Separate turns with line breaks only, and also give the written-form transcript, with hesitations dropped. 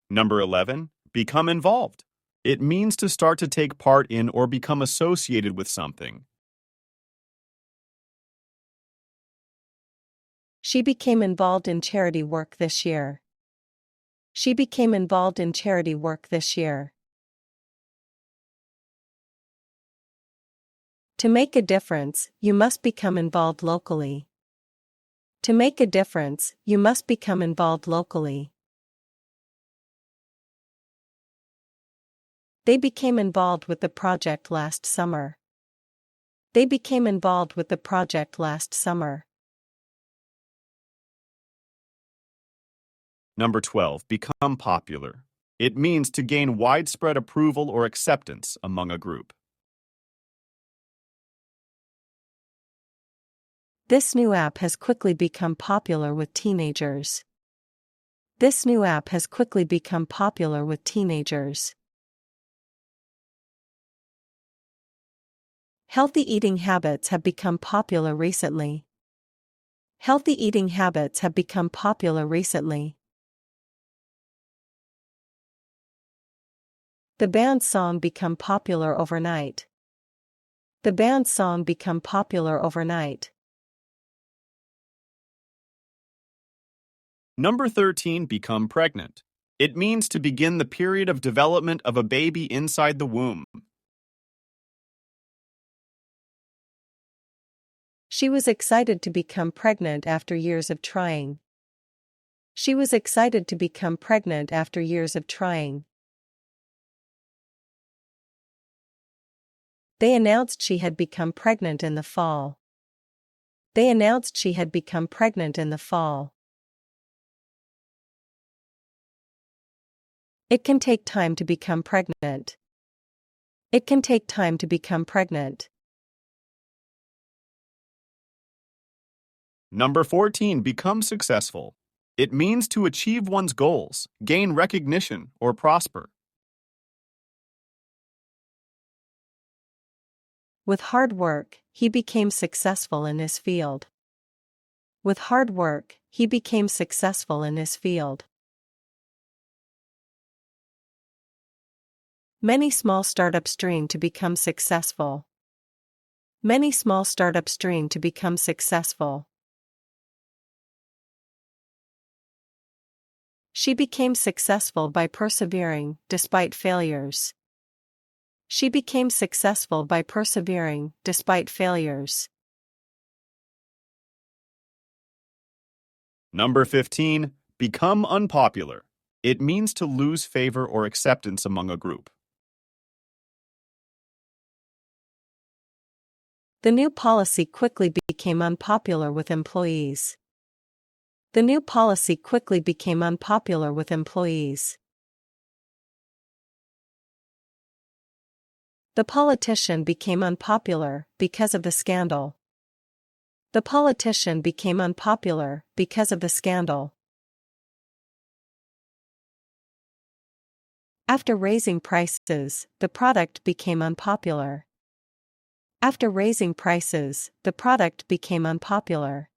Number 11, become involved. It means to start to take part in or become associated with something.
She became involved in charity work this year. She became involved in charity work this year. To make a difference, you must become involved locally. To make a difference, you must become involved locally. They became involved with the project last summer. They became involved with the project last summer.
Number 12, become popular. It means to gain widespread approval or acceptance among a group.
This new app has quickly become popular with teenagers. This new app has quickly become popular with teenagers. Healthy eating habits have become popular recently. Healthy eating habits have become popular recently. The band's song become popular overnight. The band's song become popular overnight.
Number 13, become pregnant. It means to begin the period of development of a baby inside the womb.
She was excited to become pregnant after years of trying. She was excited to become pregnant after years of trying. They announced she had become pregnant in the fall. They announced she had become pregnant in the fall. It can take time to become pregnant. It can take time to become pregnant.
Number 14, become successful. It means to achieve one's goals, gain recognition, or prosper.
With hard work, he became successful in his field. With hard work, he became successful in his field. Many small startups dream to become successful. Many small startups dream to become successful. She became successful by persevering, despite failures. She became successful by persevering, despite failures.
Number 15, become unpopular. It means to lose favor or acceptance among a group.
The new policy quickly became unpopular with employees. The new policy quickly became unpopular with employees. The politician became unpopular because of the scandal. The politician became unpopular because of the scandal. After raising prices, the product became unpopular. After raising prices, the product became unpopular.